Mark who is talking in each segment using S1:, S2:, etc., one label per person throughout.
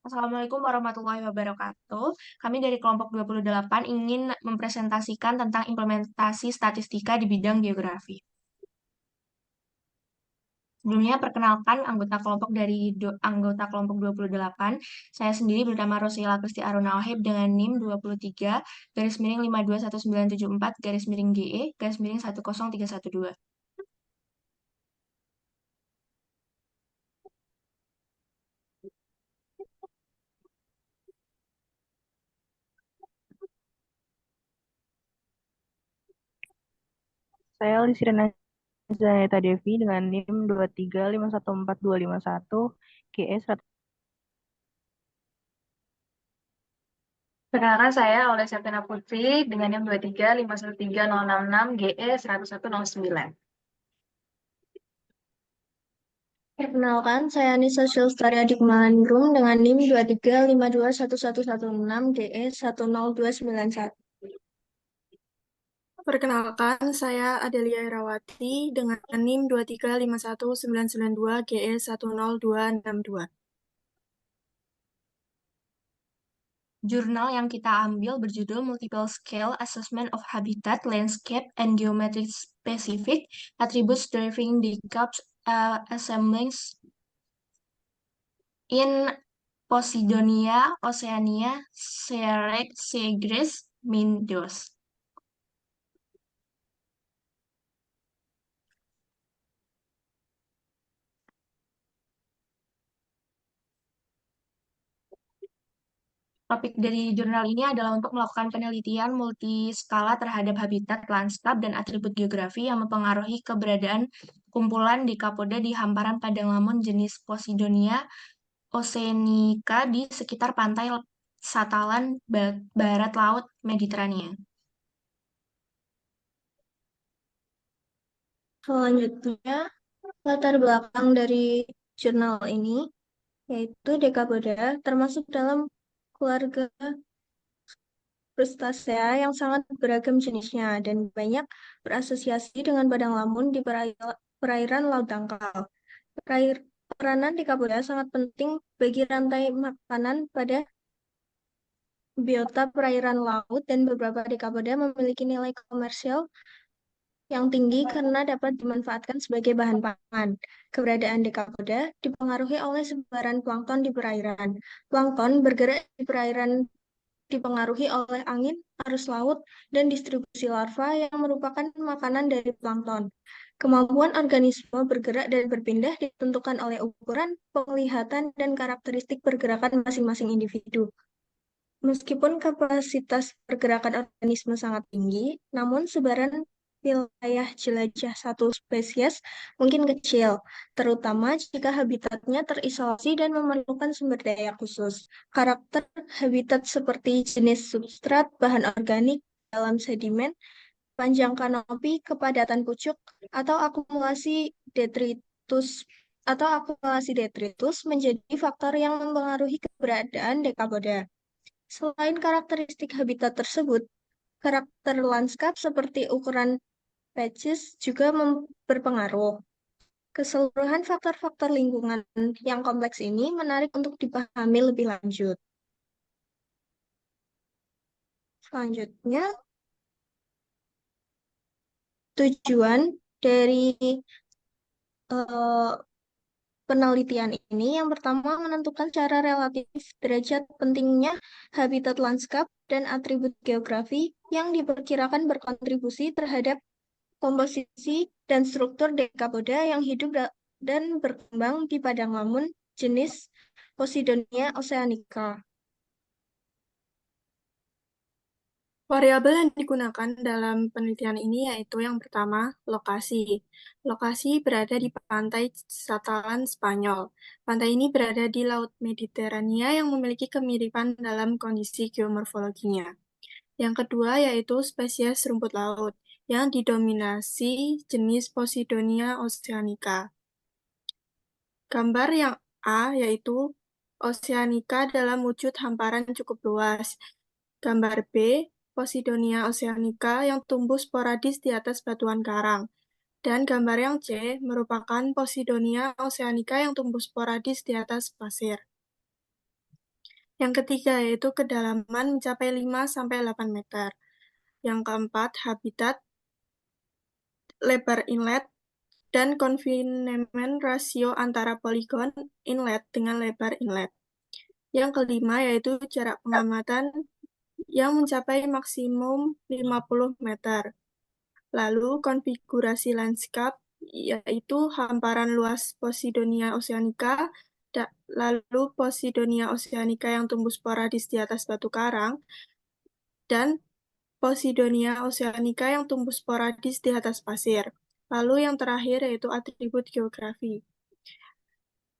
S1: Assalamualaikum warahmatullahi wabarakatuh. Kami dari kelompok 28 ingin mempresentasikan tentang implementasi statistika di bidang geografi. Sebelumnya, perkenalkan anggota kelompok 28. Saya sendiri bernama Rosila Kristi Aruna Wahib dengan NIM 23 garis miring 521974 garis miring GE garis miring 10312.
S2: Saya Lisirina Zaineta Devi dengan NIM 23514251 GS.
S3: Perkenalkan saya Oleh Septiana Putri dengan NIM 235130066 GE 10109.
S4: Perkenalkan, saya Nisa Sylvstaria Dikmalandrum dengan NIM 23521116 DE 10291.
S5: Perkenalkan, saya Adelia Irawati dengan NIM 2351992 GE 10262.
S1: Jurnal yang kita ambil berjudul Multiple Scale Assessment of Habitat, Landscape, and Geometric Specific Attributes Driving Decals Assemblings in Posidonia, Oceania, Segres, Mindos. Topik dari jurnal ini adalah untuk melakukan penelitian multiskala terhadap habitat, lanskap, dan atribut geografi yang mempengaruhi keberadaan kumpulan dekapoda di hamparan padang lamun jenis Posidonia oceanica di sekitar pantai Satalan Barat Laut Mediterania.
S4: Selanjutnya, latar belakang dari jurnal ini yaitu dekapoda termasuk dalam keluarga Crustacea yang sangat beragam jenisnya dan banyak berasosiasi dengan padang lamun di perairan laut dangkal. Peranan dekapoda sangat penting bagi rantai makanan pada biota perairan laut dan beberapa dekapoda memiliki nilai komersial yang tinggi karena dapat dimanfaatkan sebagai bahan pangan. Keberadaan dekapoda dipengaruhi oleh sebaran plankton di perairan. Plankton bergerak di perairan dipengaruhi oleh angin, arus laut, dan distribusi larva yang merupakan makanan dari plankton. Kemampuan organisme bergerak dan berpindah ditentukan oleh ukuran, penglihatan, dan karakteristik pergerakan masing-masing individu. Meskipun kapasitas pergerakan organisme sangat tinggi, namun sebaran wilayah jelajah satu spesies mungkin kecil, terutama jika habitatnya terisolasi dan memerlukan sumber daya khusus. Karakter habitat seperti jenis substrat, bahan organik dalam sedimen, panjang kanopi, kepadatan pucuk, atau akumulasi detritus menjadi faktor yang mempengaruhi keberadaan dekapoda. Selain karakteristik habitat tersebut, karakter lanskap seperti ukuran patches juga berpengaruh. Keseluruhan faktor-faktor lingkungan yang kompleks ini menarik untuk dipahami lebih lanjut. Selanjutnya, tujuan dari penelitian ini yang pertama menentukan cara relatif derajat pentingnya habitat lanskap dan atribut geografi yang diperkirakan berkontribusi terhadap komposisi dan struktur dekapoda yang hidup dan berkembang di padang lamun jenis Posidonia oceanica.
S5: Variabel yang digunakan dalam penelitian ini yaitu yang pertama, lokasi. Lokasi berada di pantai Satalan Spanyol. Pantai ini berada di Laut Mediterania yang memiliki kemiripan dalam kondisi geomorfologinya. Yang kedua yaitu spesies rumput laut yang didominasi jenis Posidonia oceanica. Gambar yang A yaitu Oceanica dalam wujud hamparan cukup luas. Gambar B, Posidonia oceanica yang tumbuh sporadis di atas batuan karang. Dan gambar yang C merupakan Posidonia oceanica yang tumbuh sporadis di atas pasir. Yang ketiga yaitu kedalaman mencapai 5-8 meter. Yang keempat, habitat, lebar inlet, dan confinement rasio antara poligon inlet dengan lebar inlet. Yang kelima yaitu jarak pengamatan yang mencapai maksimum 50 meter. Lalu konfigurasi lanskap yaitu hamparan luas Posidonia oceanica, lalu Posidonia oceanica yang tumbuh sporadis di atas batu karang, dan Posidonia oceanica yang tumbuh sporadis di atas pasir. Lalu yang terakhir yaitu atribut geografi.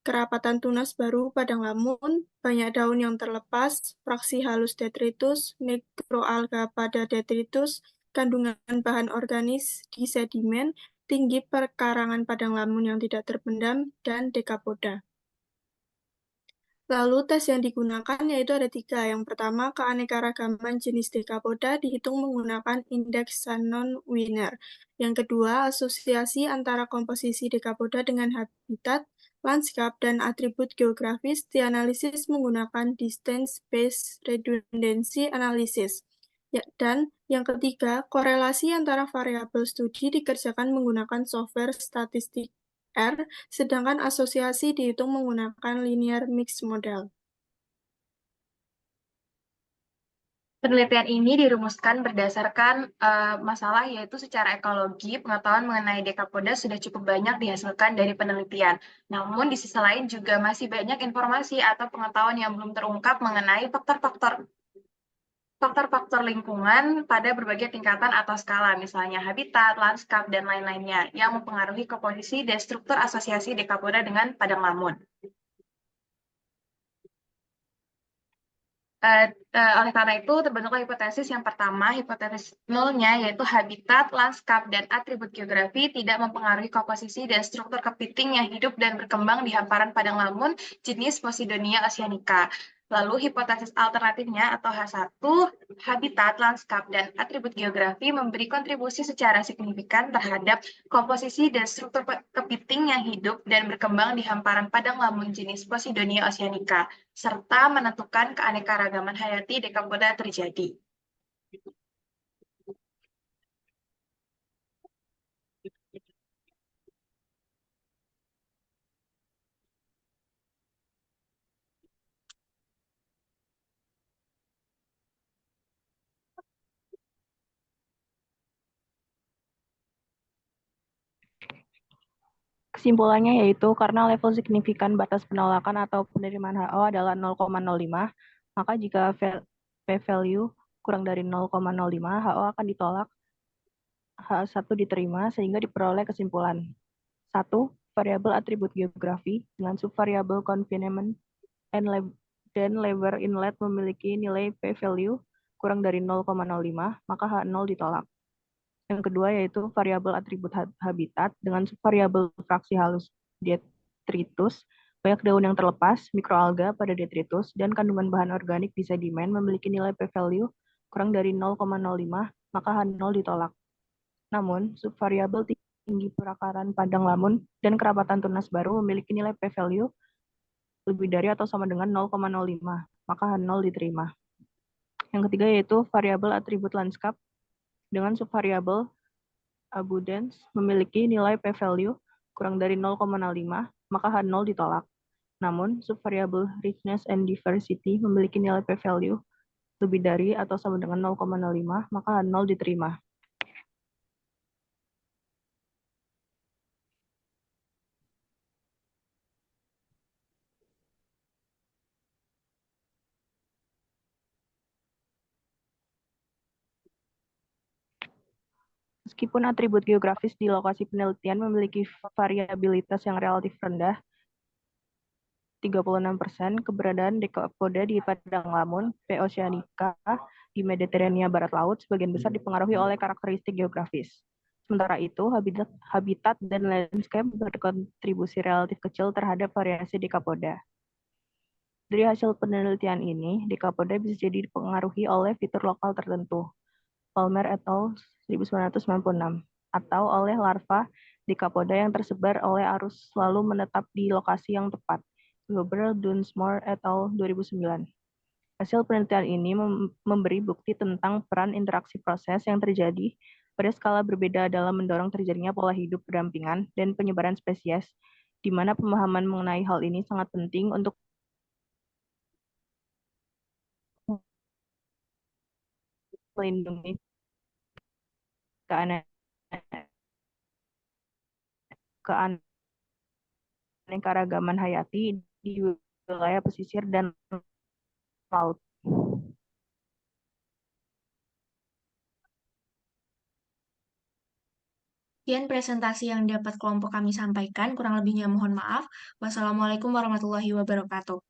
S5: Kerapatan tunas baru padang lamun, banyak daun yang terlepas, fraksi halus detritus, mikroalga pada detritus, kandungan bahan organis di sedimen, tinggi perkarangan padang lamun yang tidak terpendam, dan dekapoda. Lalu tes yang digunakan yaitu ada 3. Yang pertama, keanekaragaman jenis dekapoda dihitung menggunakan indeks Shannon-Wiener. Yang kedua, asosiasi antara komposisi dekapoda dengan habitat, lanskap, dan atribut geografis dianalisis menggunakan distance-based redundancy analysis. Dan yang ketiga, korelasi antara variabel studi dikerjakan menggunakan software statistik R, sedangkan asosiasi dihitung menggunakan linear mixed model.
S3: Penelitian ini dirumuskan berdasarkan masalah yaitu secara ekologi, pengetahuan mengenai dekapoda sudah cukup banyak dihasilkan dari penelitian. Namun di sisi lain juga masih banyak informasi atau pengetahuan yang belum terungkap mengenai faktor-faktor lingkungan pada berbagai tingkatan atau skala, misalnya habitat, lanskap, dan lain-lainnya, yang mempengaruhi komposisi dan struktur asosiasi dekapoda dengan padang lamun. Oleh karena itu, terbentuklah hipotesis yang pertama, hipotesis nolnya, yaitu habitat, lanskap, dan atribut geografi tidak mempengaruhi komposisi dan struktur kepiting yang hidup dan berkembang di hamparan padang lamun jenis Posidonia oceanica. Lalu hipotesis alternatifnya atau H1, habitat, lanskap, dan atribut geografi memberi kontribusi secara signifikan terhadap komposisi dan struktur kepiting yang hidup dan berkembang di hamparan padang lamun jenis Posidonia oceanica, serta menentukan keanekaragaman hayati dekapoda terjadi.
S2: Kesimpulannya yaitu karena level signifikan batas penolakan atau penerimaan HO adalah 0,05, maka jika p-value kurang dari 0,05, HO akan ditolak, H1 diterima, sehingga diperoleh kesimpulan. 1. Variabel atribut geografi dengan subvariabel confinement dan lebar inlet memiliki nilai p-value kurang dari 0,05, maka H0 ditolak. Yang kedua yaitu variabel atribut habitat dengan subvariabel fraksi halus detritus, banyak daun yang terlepas, mikroalga pada detritus, dan kandungan bahan organik di sedimen memiliki nilai p-value kurang dari 0,05, maka H0 ditolak. Namun, subvariabel tinggi perakaran padang lamun dan kerapatan tunas baru memiliki nilai p-value lebih dari atau sama dengan 0,05, maka H0 diterima. Yang ketiga yaitu variabel atribut lanskap dengan subvariabel abundance memiliki nilai p-value kurang dari 0,05, maka H0 ditolak. Namun, subvariabel richness and diversity memiliki nilai p-value lebih dari atau sama dengan 0,05, maka H0 diterima. Meskipun atribut geografis di lokasi penelitian memiliki variabilitas yang relatif rendah, 36%, keberadaan dekapoda di padang lamun, P. oceanica, di Mediterania Barat Laut sebagian besar dipengaruhi oleh karakteristik geografis. Sementara itu, habitat dan landscape berkontribusi relatif kecil terhadap variasi dekapoda. Dari hasil penelitian ini, dekapoda bisa jadi dipengaruhi oleh fitur lokal tertentu, Palmer et al. 1996, atau oleh larva dekapoda yang tersebar oleh arus lalu menetap di lokasi yang tepat, Goebel, Dunsmore et al. 2009. Hasil penelitian ini memberi bukti tentang peran interaksi proses yang terjadi pada skala berbeda dalam mendorong terjadinya pola hidup berdampingan dan penyebaran spesies, di mana pemahaman mengenai hal ini sangat penting untuk melindungi keanekaragaman hayati di wilayah pesisir dan laut.
S1: Sekian presentasi yang dapat kelompok kami sampaikan. Kurang lebihnya mohon maaf. Wassalamualaikum warahmatullahi wabarakatuh.